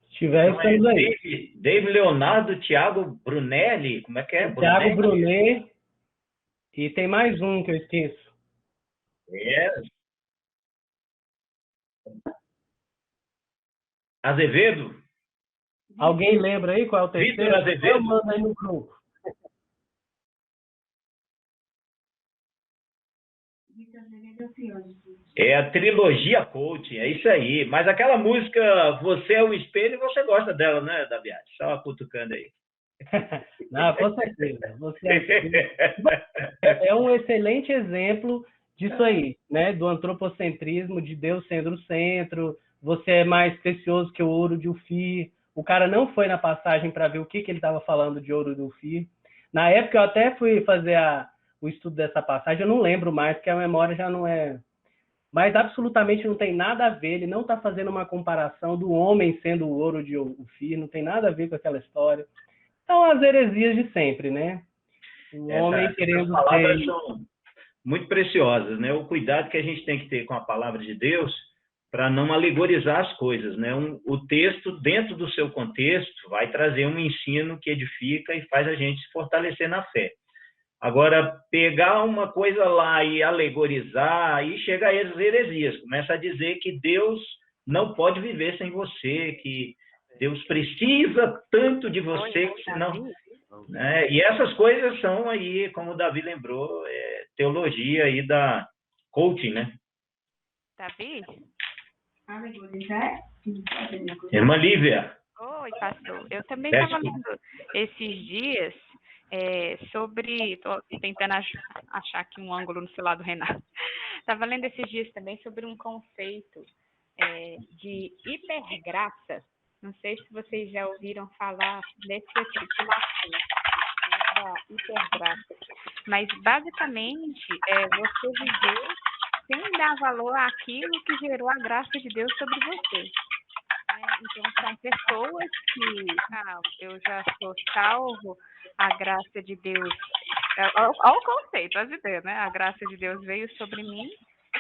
Se tiver, então, estamos aí. David Leonardo, Tiago Brunelli, como é que é? Tiago Brunet, e tem mais um que eu esqueço. Azevedo? Alguém lembra aí qual é o terceiro? Vitor Azevedo? Manda aí no grupo. É a trilogia coaching, é isso aí. Mas aquela música Você é o Espelho, você gosta dela, né, Daviate? Só cutucando aí. Não, com certeza. É um excelente exemplo disso aí, né? Do antropocentrismo, de Deus sendo o centro. Você é mais precioso que o ouro de Ofir. O cara não foi na passagem para ver o que ele estava falando de ouro de Ofir. Na época eu até fui fazer o estudo dessa passagem, eu não lembro mais, porque a memória já não é... Mas absolutamente não tem nada a ver, ele não está fazendo uma comparação do homem sendo o ouro de Ofir, não tem nada a ver com aquela história. Então, as heresias de sempre, né? O homem querendo as palavras são muito preciosas, né? O cuidado que a gente tem que ter com a palavra de Deus para não alegorizar as coisas, né? O texto, dentro do seu contexto, vai trazer um ensino que edifica e faz a gente se fortalecer na fé. Agora, pegar uma coisa lá e alegorizar, aí chega a heresias, começa a dizer que Deus não pode viver sem você, que Deus precisa tanto de você, que senão... Né? E essas coisas são aí, como o Davi lembrou, teologia aí da coaching, né? Davi? Irmã Lívia. Oi, pastor. Eu também estava lendo esses dias sobre... Estou tentando achar aqui um ângulo no celular do Renato. Estava lendo esses dias também sobre um conceito de hipergraça. Não sei se vocês já ouviram falar desse título assim, né, da hipergraça. Mas, basicamente, você viver sem dar valor àquilo que gerou a graça de Deus sobre você. Então, são pessoas que, eu já sou salvo, a graça de Deus... Olha o conceito, as ideias, né? A graça de Deus veio sobre mim,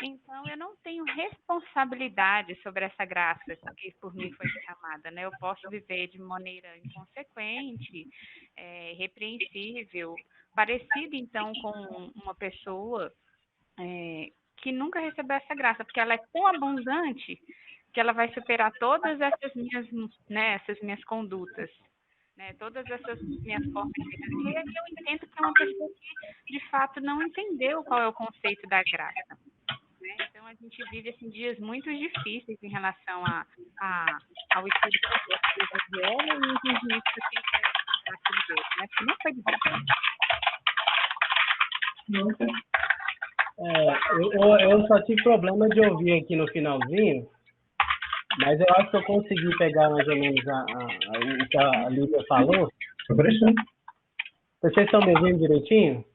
então eu não tenho responsabilidade sobre essa graça que por mim foi derramada, né? Eu posso viver de maneira inconsequente, repreensível, parecido, então, com uma pessoa que nunca recebeu essa graça, porque ela é tão abundante que ela vai superar todas essas minhas condutas, né? Todas essas minhas formas de vida. E aí eu entendo que é uma pessoa que, de fato, não entendeu qual é o conceito da graça, né? Então, a gente vive assim, dias muito difíceis em relação ao estudo do Evangelho e o entendimento do que é a graça de Deus, né? Que não foi de Eu só tive problema de ouvir aqui no finalzinho, mas eu acho que eu consegui pegar mais ou menos o que a Lívia falou. Vocês estão me ouvindo direitinho?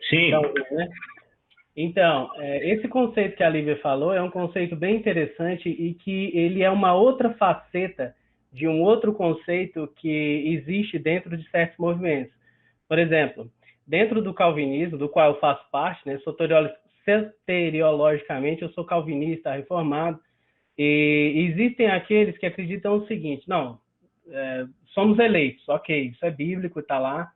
Sim. Né? Então, esse conceito que a Lívia falou é um conceito bem interessante e que ele é uma outra faceta de um outro conceito que existe dentro de certos movimentos. Por exemplo, dentro do calvinismo, do qual eu faço parte, né, soteriologicamente eu sou calvinista, reformado, e existem aqueles que acreditam o seguinte: não, somos eleitos, ok, isso é bíblico, está lá.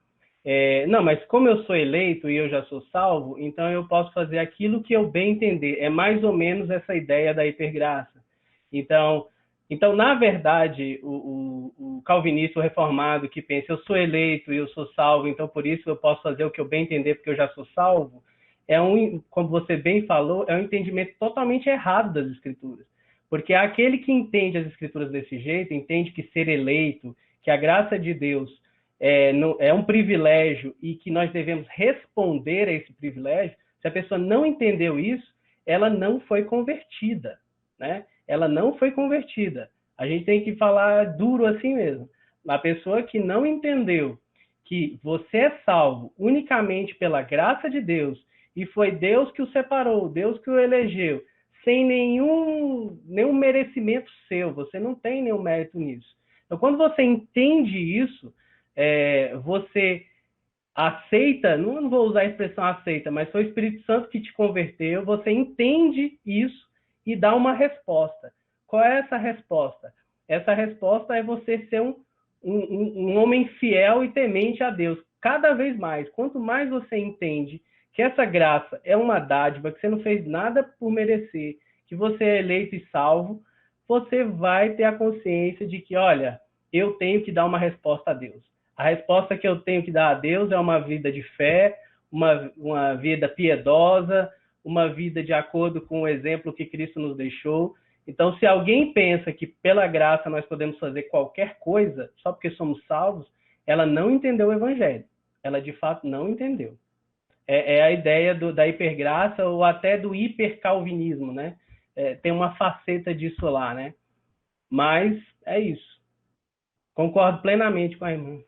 Não, mas como eu sou eleito e eu já sou salvo, então eu posso fazer aquilo que eu bem entender. É mais ou menos essa ideia da hipergraça. Então na verdade, o calvinista, o reformado que pensa, eu sou eleito e eu sou salvo, então por isso eu posso fazer o que eu bem entender porque eu já sou salvo, como você bem falou, é um entendimento totalmente errado das Escrituras. Porque aquele que entende as Escrituras desse jeito, entende que ser eleito, que a graça de Deus é um privilégio e que nós devemos responder a esse privilégio. Se a pessoa não entendeu isso, ela não foi convertida, né? Ela não foi convertida. A gente tem que falar duro assim mesmo. A pessoa que não entendeu que você é salvo unicamente pela graça de Deus e foi Deus que o separou, Deus que o elegeu, sem nenhum merecimento seu, você não tem nenhum mérito nisso. Então, quando você entende isso, você aceita, não vou usar a expressão aceita, mas foi o Espírito Santo que te converteu, você entende isso e dá uma resposta. Qual é essa resposta? Essa resposta é você ser um homem fiel e temente a Deus. Cada vez mais, quanto mais você entende que essa graça é uma dádiva, que você não fez nada por merecer, que você é eleito e salvo, você vai ter a consciência de que, olha, eu tenho que dar uma resposta a Deus. A resposta que eu tenho que dar a Deus é uma vida de fé, uma vida piedosa, uma vida de acordo com o exemplo que Cristo nos deixou. Então, se alguém pensa que pela graça nós podemos fazer qualquer coisa, só porque somos salvos, ela não entendeu o Evangelho. Ela, de fato, não entendeu. É a ideia da hipergraça ou até do hipercalvinismo, né? Tem uma faceta disso lá, né? Mas é isso. Concordo plenamente com a irmã.